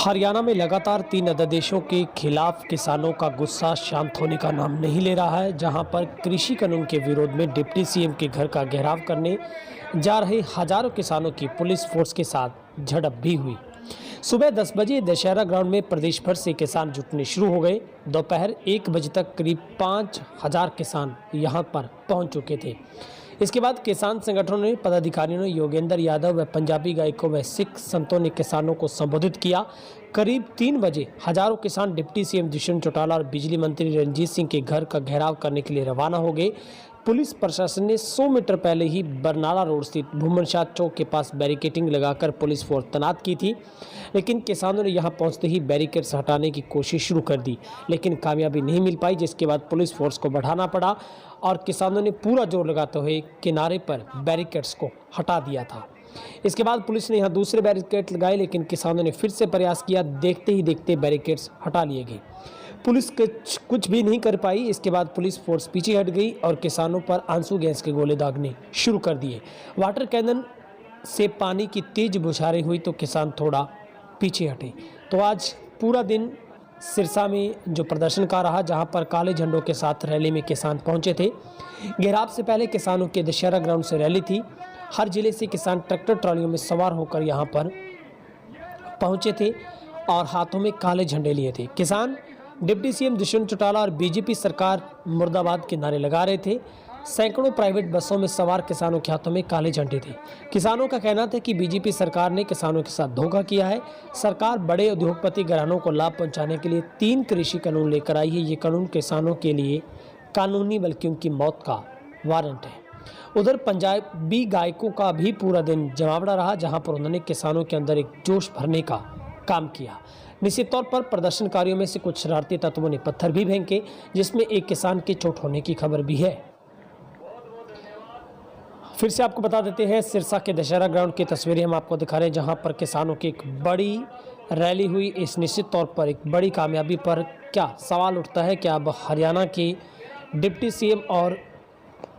हरियाणा में लगातार 3 अध्यादेशों के खिलाफ किसानों का गुस्सा शांत होने का नाम नहीं ले रहा है, जहां पर कृषि कानून के विरोध में डिप्टी सीएम के घर का घेराव करने जा रहे हजारों किसानों की पुलिस फोर्स के साथ झड़प भी हुई। सुबह 10 बजे दशहरा ग्राउंड में प्रदेश भर से किसान जुटने शुरू हो गए। दोपहर 1 बजे तक करीब 5000 किसान यहां पर पहुंच चुके थे। इसके बाद किसान संगठनों ने, पदाधिकारियों ने, योगेंद्र यादव व पंजाबी गायकों व सिख संतों ने किसानों को संबोधित किया। करीब 3 बजे हजारों किसान डिप्टी सीएम दुष्यंत चौटाला और बिजली मंत्री रणजीत सिंह के घर का घेराव करने के लिए रवाना हो गए। पुलिस प्रशासन ने 100 मीटर पहले ही बरनाला रोड स्थित भूमन शाह चौक के पास बैरिकेडिंग लगाकर पुलिस फोर्स तैनात की थी, लेकिन किसानों ने यहां पहुंचते ही बैरिकेड्स हटाने की कोशिश शुरू कर दी, लेकिन कामयाबी नहीं मिल पाई, जिसके बाद पुलिस फोर्स को बढ़ाना पड़ा और किसानों ने पूरा जोर लगाते हुए किनारे पर बैरिकेड्स को हटा दिया था। इसके बाद पुलिस ने यहां दूसरे बैरिकेड लगाए, लेकिन किसानों ने फिर से प्रयास किया। देखते ही देखते बैरिकेड्स हटा लिए गए। पुलिस कुछ भी नहीं कर पाई। इसके बाद पुलिस फोर्स पीछे हट गई और किसानों पर आंसू गैस के गोले दागने शुरू कर दिए। वाटर कैनन से पानी की तेज बौछारें हुई तो किसान थोड़ा पीछे हटे। तो आज पूरा दिन सिरसा में जो प्रदर्शन का रहा, जहां पर काले झंडों के साथ रैली में किसान पहुंचे थे। घेराव से पहले किसानों के दशहरा ग्राउंड से रैली थी। हर जिले से किसान ट्रैक्टर ट्रॉलियों में सवार होकर यहां पर पहुंचे थे और हाथों में काले झंडे लिए थे। किसान डिप्टी सीएम दुष्यंत चौटाला और बीजेपी सरकार मुर्दाबाद के नारे लगा रहे थे। सैकड़ों प्राइवेट बसों में सवार किसानों के हाथों में काले झंडे थे। किसानों का कहना था कि बीजेपी सरकार ने किसानों के साथ धोखा किया है। सरकार बड़े उद्योगपति घरानों को लाभ पहुंचाने के लिए 3 कृषि कानून लेकर आई है। ये कानून किसानों के लिए कानूनी बल्कि उनकी मौत का वारंट है। उधर पंजाबी गायकों का भी पूरा दिन जमावड़ा रहा, जहां पर उन्होंने किसानों के अंदर एक जोश भरने का काम किया। निश्चित तौर पर प्रदर्शनकारियों में से कुछ शरारती तत्वों ने पत्थर भी फेंके, जिसमें एक किसान के चोट होने की खबर भी है। फिर से आपको बता देते हैं, सिरसा के दशहरा ग्राउंड की तस्वीरें हम आपको दिखा रहे हैं, जहां पर किसानों की एक बड़ी रैली हुई। इस निश्चित तौर पर एक बड़ी कामयाबी पर क्या सवाल उठता है कि अब हरियाणा के डिप्टी सीएम और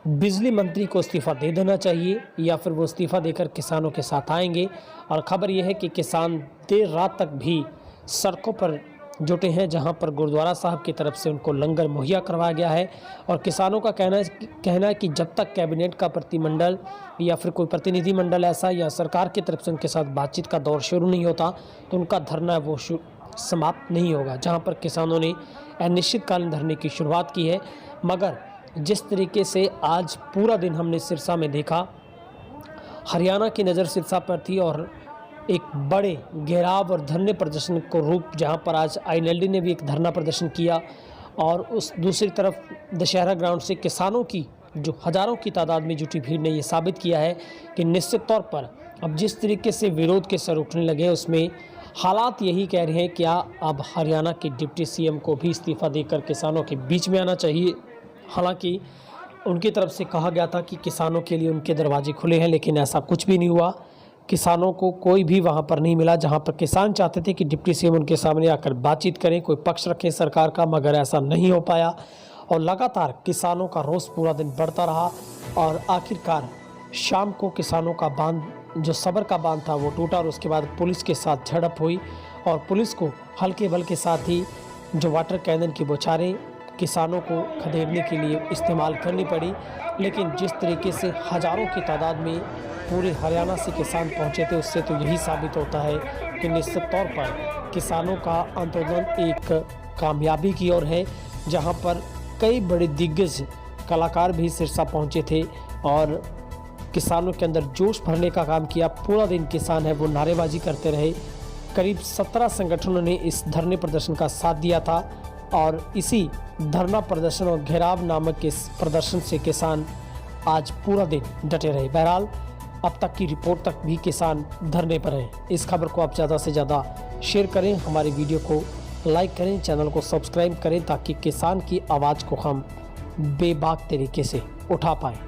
बिजली मंत्री को इस्तीफा दे देना चाहिए या फिर वो इस्तीफा देकर किसानों के साथ आएंगे। और ख़बर यह है कि किसान देर रात तक भी सड़कों पर जुटे हैं, जहां पर गुरुद्वारा साहब की तरफ से उनको लंगर मुहैया करवाया गया है। और किसानों का कहना है कि जब तक कैबिनेट का प्रतिमंडल या फिर कोई प्रतिनिधिमंडल ऐसा या सरकार की तरफ से उनके साथ बातचीत का दौर शुरू नहीं होता, तो उनका धरना वो समाप्त नहीं होगा। जहां पर किसानों ने अनिश्चितकालीन धरने की शुरुआत की है। मगर जिस तरीके से आज पूरा दिन हमने सिरसा में देखा, हरियाणा की नज़र सिरसा पर थी और एक बड़े घेराव और धरने प्रदर्शन को रूप, जहां पर आज आईएनएलडी ने भी एक धरना प्रदर्शन किया और उस दूसरी तरफ दशहरा ग्राउंड से किसानों की जो हज़ारों की तादाद में जुटी भीड़ ने ये साबित किया है कि निश्चित तौर पर अब जिस तरीके से विरोध के सर उठने लगे, उसमें हालात यही कह रहे हैं कि अब हरियाणा के डिप्टी सीएम को भी इस्तीफा देकर किसानों के बीच में आना चाहिए। हालांकि उनकी तरफ से कहा गया था कि किसानों के लिए उनके दरवाजे खुले हैं, लेकिन ऐसा कुछ भी नहीं हुआ। किसानों को कोई भी वहां पर नहीं मिला, जहां पर किसान चाहते थे कि डिप्टी सीएम उनके सामने आकर बातचीत करें, कोई पक्ष रखें सरकार का, मगर ऐसा नहीं हो पाया। और लगातार किसानों का रोष पूरा दिन बढ़ता रहा और आखिरकार शाम को किसानों का बांध, जो सब्र का बांध था, वो टूटा और उसके बाद पुलिस के साथ झड़प हुई और पुलिस को हल्के बल के साथ ही जो वाटर कैनन की बौछारें किसानों को खदेड़ने के लिए इस्तेमाल करनी पड़ी। लेकिन जिस तरीके से हज़ारों की तादाद में पूरे हरियाणा से किसान पहुंचे थे, उससे तो यही साबित होता है कि निश्चित तौर पर किसानों का आंदोलन एक कामयाबी की ओर है, जहां पर कई बड़े दिग्गज कलाकार भी सिरसा पहुंचे थे और किसानों के अंदर जोश भरने का काम किया। पूरा दिन किसान है वो नारेबाजी करते रहे। करीब 17 संगठनों ने इस धरने प्रदर्शन का साथ दिया था और इसी धरना प्रदर्शन और घेराव नामक इस प्रदर्शन से किसान आज पूरा दिन डटे रहे। बहरहाल अब तक की रिपोर्ट तक भी किसान धरने पर हैं। इस खबर को आप ज़्यादा से ज़्यादा शेयर करें, हमारे वीडियो को लाइक करें, चैनल को सब्सक्राइब करें, ताकि किसान की आवाज़ को हम बेबाक तरीके से उठा पाएँ।